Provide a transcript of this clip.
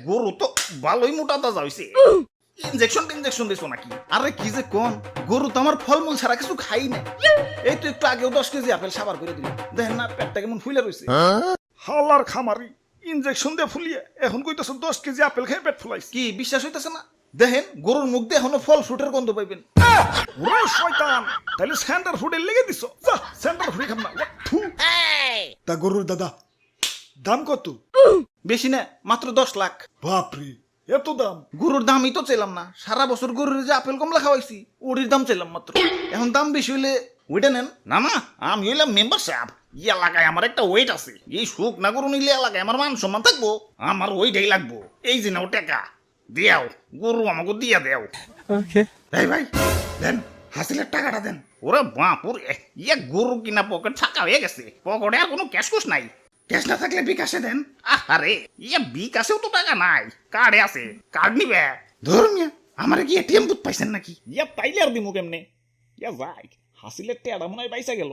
গরু তো ভালোই মোটা তাজা হইছে ইনজেকশন দিছো নাকি আরে কি যে কোন গরু তো আমার ফলমূল ছাড়া কিছু খাই না এই তো একটু আগেও 10 কেজি আপেল সাবার করে দিল দেখেন না পেটটা কেমন ফুলে রইছে হালার খামারি ইনজেকশন দিয়ে ফুলিয়ে এখন কইতাছ 10 কেজি আপেল খেয়ে পেট ফুলাইছে কি বিশ্বাস হইতাছে না দেখেন গরুর মুখ দিয়ে এখনো ফল ফ্রুটের গন্ধ পাইবেন ওরে শয়তান তাইলে সেন্টার ফুডে লেগে দিছ যা সেন্টার ফুডে খাম না থু। তা গরুর দাদা দাম কত? বেশি না মাত্র 10 লাখ বাপরে এত দাম! গরুর দামই তো চাইলাম না সারা বছর গরুর যে আপেল কমলা খাওয়াইছি ওটির দাম চাইলাম মাত্র এখন দাম বেশি হইলে ওইটা নেন না না আমি হইলাম মেম্বার সাহেব এই এলাকায় আমার একটা ওয়েট আছে এই সুখ না গরু নিলে এলাকায় আমার মান সম্মান থাকবো আমার ওইটাই লাগবো এই যে নাও টাকা দিয়াও গরু আমাকে দিয়া দেও এই ভাই দেন হাসিলের টাকাটা দেন ওরে বাপুরে ইয়ে গরু কিনা পকেট ফাঁকা হয়ে গেছে পকেটে আর কোনো ক্যাশ কুশ নাই ক্যাশ না থাকলে বিকাশে দেন আরে ইয়ে বিকাশেও তো টাকা নাই কার্ডে আছে কার্ড নিবে ধর্মিয়া আমার কি এটিএম বুথ পাইছেন নাকি ইয়া পাইলে আর দিমু কেমনে ইয়া যাই হাসিলের টেড়া মনে হয় পাইসা গেল